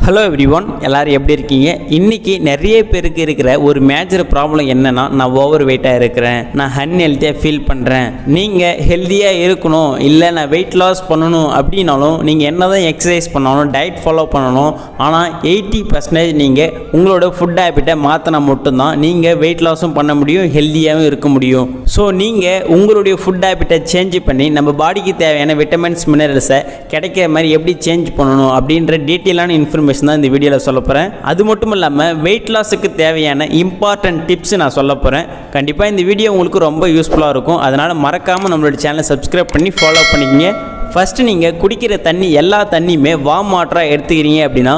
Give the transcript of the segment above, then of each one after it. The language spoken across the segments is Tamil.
ஹலோ எவ்ரிஒன், எல்லோரும் எப்படி இருக்கீங்க? இன்றைக்கி நிறைய பேருக்கு இருக்கிற ஒரு மேஜர் ப்ராப்ளம் என்னென்னா, நான் ஓவர் வெயிட்டாக இருக்கிறேன், நான் அன்ஹெல்த்தியாக ஃபீல் பண்ணுறேன். நீங்கள் ஹெல்த்தியாக இருக்கணும், இல்லை நான் வெயிட் லாஸ் பண்ணணும் அப்படின்னாலும் நீங்கள் என்ன தான் எக்ஸசைஸ் பண்ணாலும் டயட் ஃபாலோ பண்ணணும். ஆனால் 80% நீங்கள் உங்களோட ஃபுட் ஹேபிட்டை மாற்றினா மட்டும்தான் நீங்கள் வெயிட் லாஸும் பண்ண முடியும், ஹெல்த்தியாகவும் இருக்க முடியும். ஸோ நீங்கள் உங்களுடைய ஃபுட் ஹேபிட்டை சேஞ்ச் பண்ணி நம்ம பாடிக்கு தேவையான விட்டமின்ஸ் மினரல்ஸை கிடைக்கிற மாதிரி எப்படி சேஞ்ச் பண்ணணும் அப்படின்ற டீட்டெயிலான இன்ஃபர்மேஷன் தான் இந்த வீடியோவில் சொல்ல போகிறேன். அது மட்டும் இல்லாமல் வெயிட் லாஸுக்கு தேவையான இம்பார்ட்டன்ட் டிப்ஸ் நான் சொல்ல போகிறேன். கண்டிப்பாக இந்த வீடியோ உங்களுக்கு ரொம்ப யூஸ்ஃபுல்லாக இருக்கும். அதனால் மறக்காமல் நம்மளோட சேனலை சப்ஸ்கிரைப் பண்ணி ஃபாலோ பண்ணிக்கங்க. ஃபஸ்ட்டு நீங்கள் குடிக்கிற தண்ணி எல்லா தண்ணியுமே வார்ம் வாட்டராக எடுத்துக்கிறீங்க அப்படின்னா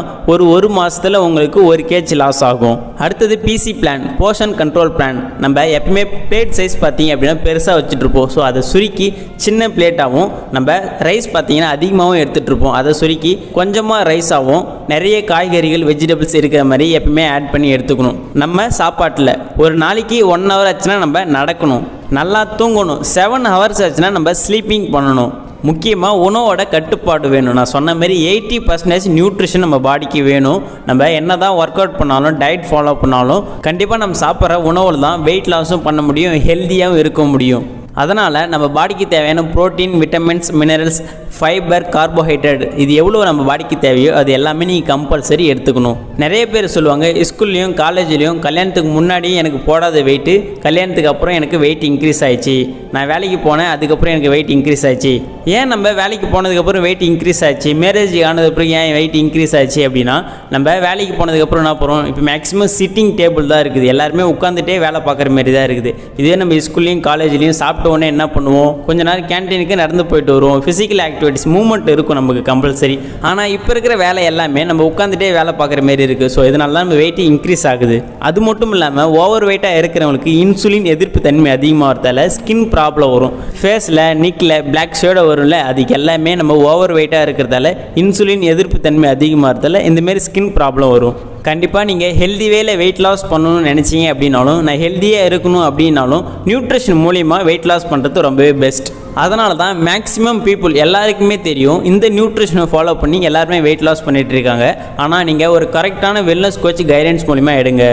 ஒரு மாதத்தில் உங்களுக்கு 1 kg லாஸ் ஆகும். அடுத்தது பிசி பிளான், போர்ஷன் கண்ட்ரோல் பிளான். நம்ம எப்பவுமே பிளேட் சைஸ் பார்த்தீங்க அப்படின்னா பெருசாக வச்சுட்ருப்போம். ஸோ அதை சுருக்கி சின்ன பிளேட்டாகவும், நம்ம ரைஸ் பார்த்தீங்கன்னா அதிகமாகவும் எடுத்துகிட்ருப்போம். அதை சுருக்கி கொஞ்சமாக ரைஸாகவும் நிறைய காய்கறிகள் வெஜிடபிள்ஸ் இருக்கிற மாதிரி எப்பவுமே ஆட் பண்ணி எடுத்துக்கணும். நம்ம சாப்பாட்டில் ஒரு நாளைக்கு 1 hour ஆச்சுன்னா நம்ம நடக்கணும், நல்லா தூங்கணும், 7 hours ஆச்சுன்னா நம்ம ஸ்லீப்பிங் பண்ணணும். முக்கியமாக உணவோட கட்டுப்பாடு வேணும். நான் சொன்ன மாதிரி 80% நியூட்ரிஷன் நம்ம பாடிக்கு வேணும். நம்ம என்ன தான் ஒர்க் அவுட் பண்ணாலும் டயட் ஃபாலோ பண்ணாலும் கண்டிப்பாக நம்ம சாப்பிட்ற உணவில் தான் வெயிட் லாஸும் பண்ண முடியும், ஹெல்த்தியாகவும் இருக்க முடியும். அதனால் நம்ம பாடிக்கு தேவையான protein, vitamins, minerals, fibre, carbohydrate இது எவ்வளோ நம்ம பாடிக்கு தேவையோ அது எல்லாமே நீங்கள் கம்பல்சரி எடுத்துக்கணும். நிறைய பேர் சொல்லுவாங்க, ஸ்கூல்லையும் காலேஜ்லேயும் கல்யாணத்துக்கு முன்னாடி எனக்கு போடாத வெயிட்டு கல்யாணத்துக்கு அப்புறம் எனக்கு வெயிட் இன்க்ரீஸ் ஆயிடுச்சு, நான் வேலைக்கு போனேன் அதுக்கப்புறம் எனக்கு வெயிட் இன்க்ரீஸ் ஆயிடுச்சு. ஏன் நம்ம வேலைக்கு போனதுக்கப்புறம் வெயிட் இன்க்ரீஸ் ஆச்சு, மேரேஜ் ஆனதுக்கப்புறம் ஏன் வெயிட் இன்க்ரீஸ் ஆச்சு அப்படின்னா, நம்ம வேலைக்கு போனதுக்கப்புறம் என்ன போகிறோம், இப்போ மேக்ஸிமம் சிட்டிங் டேபிள் தான் இருக்குது, எல்லாருமே உட்காந்துட்டே வேலை பார்க்குற மாரி தான் இருக்குது. இதே நம்ம ஸ்கூல்லையும் காலேஜ்லேயும் சாப்பிட்ட உடனே என்ன பண்ணுவோம், கொஞ்ச நேரம் கேன்டீனுக்கு நடந்து போயிட்டு வருவோம், ஃபிசிக்கல் ஆக்டிவிட்டிஸ் மூவ்மெண்ட் இருக்கும் நமக்கு கம்பல்சரி. ஆனால் இப்போ இருக்கிற வேலை எல்லாமே நம்ம உட்காந்துட்டே வேலை பார்க்குற மாரி இருக்குது. ஸோ இதனால தான் நம்ம வெயிட் இன்க்ரீஸ் ஆகுது. அது மட்டும் இல்லாமல் ஓவர் வெயிட்டாக இருக்கிறவங்களுக்கு இன்சுலின் எதிர்ப்பு தன்மை அதிகமாகிறதால ஸ்கின் ப்ராப்ளம் வரும், ஃபேஸில் நிக்கில் பிளாக் ஷேடோ வரும்ல, அதுக்கு எல்லாமே நம்ம ஓவர் வெயிட்டாக இருக்கிறதால இன்சுலின் எதிர்ப்பு தன்மை அதிகமாகிறதால இந்தமாரி ஸ்கின் ப்ராப்ளம் வரும். கண்டிப்பாக நீங்கள் ஹெல்தி வேல வெயிட் லாஸ் பண்ணணும்னு நினச்சிங்க அப்படின்னாலும், நான் ஹெல்த்தியாக இருக்கணும் அப்படின்னாலும் நியூட்ரிஷன் மூலிமா வெயிட் லாஸ் பண்ணுறது ரொம்பவே பெஸ்ட். அதனால தான் மேக்ஸிமம் பீப்புள் எல்லாருக்குமே தெரியும், இந்த நியூட்ரிஷனை ஃபாலோ பண்ணி எல்லாருமே வெயிட் லாஸ் பண்ணிகிட்டு இருக்காங்க. ஆனால் நீங்கள் ஒரு கரெக்டான வெல்னஸ் கோச் கைடன்ஸ் மூலிமா எடுங்க.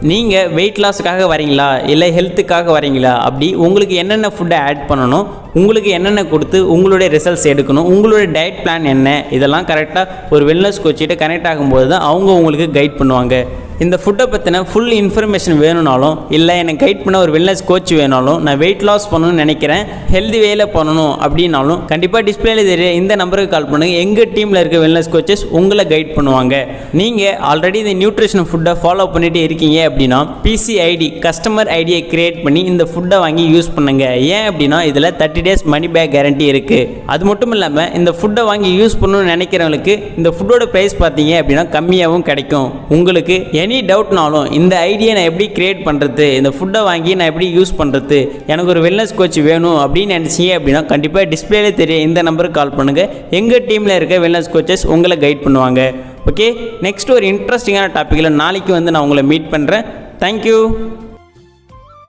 நீங்கள் வெயிட் லாஸுக்காக வரீங்களா இல்லை ஹெல்த்துக்காக வரீங்களா, அப்படி உங்களுக்கு என்னென்ன ஃபுட்டை ஆட் பண்ணணும், உங்களுக்கு என்னென்ன கொடுத்து உங்களுடைய ரிசல்ட்ஸ் எடுக்கணும், உங்களுடைய டயட் பிளான் என்ன, இதெல்லாம் கரெக்டாக ஒரு வெல்னஸ் கோச்சிட்ட கனெக்ட் ஆகும்போது தான் அவங்க உங்களுக்கு கைட் பண்ணுவாங்க. இந்த ஃபுட்டை பற்றின ஃபுல் இன்ஃபர்மேஷன் வேணும்னாலும், இல்லை எனக்கு கைட் பண்ண ஒரு வெல்னஸ் கோச் வேணாலும், நான் வெயிட் லாஸ் பண்ணணும்னு நினைக்கிறேன், ஹெல்தி வேல பண்ணணும் அப்படின்னாலும் கண்டிப்பாக டிஸ்பிளேல தெரிய இந்த நம்பருக்கு கால் பண்ணுங்கள். எங்கள் டீமில் இருக்க வெல்னஸ் கோச்சஸ் உங்களை கைட் பண்ணுவாங்க. நீங்கள் ஆல்ரெடி இந்த நியூட்ரிஷன் ஃபுட்டை ஃபாலோ பண்ணிட்டு இருக்கீங்க அப்படின்னா PCID கஸ்டமர் ஐடியை கிரியேட் பண்ணி இந்த ஃபுட்டை வாங்கி யூஸ் பண்ணுங்க. ஏன் அப்படின்னா இதில் 30 days மணி பேக் கேரண்டி இருக்குது. அது மட்டும் இல்லாமல் இந்த ஃபுட்டை வாங்கி யூஸ் பண்ணணும்னு நினைக்கிறவங்களுக்கு இந்த ஃபுட்டோட ப்ரைஸ் பார்த்தீங்க அப்படின்னா கம்மியாகவும் கிடைக்கும். உங்களுக்கு எனி டவுட்னாலும் இந்த ஐடியா நான் எப்படி கிரியேட் பண்ணுறது, இந்த ஃபுட்டை வாங்கி நான் எப்படி யூஸ் பண்ணுறது, எனக்கு ஒரு வெல்னஸ் கோச் வேணும் அப்படின்னு நினச்சிங்க அப்படின்னா கண்டிப்பாக டிஸ்பிளேல தெரிய இந்த நம்பருக்கு கால் பண்ணுங்கள். எங்கள் டீமில் இருக்க வெல்னஸ் கோச்சஸ் உங்களை கைட் பண்ணுவாங்க. ஓகே, நெக்ஸ்ட் ஒரு இன்ட்ரெஸ்டிங்கான டாப்பிக்கில் நாளைக்கு நான் உங்களை மீட் பண்ணுறேன். தேங்க்யூ.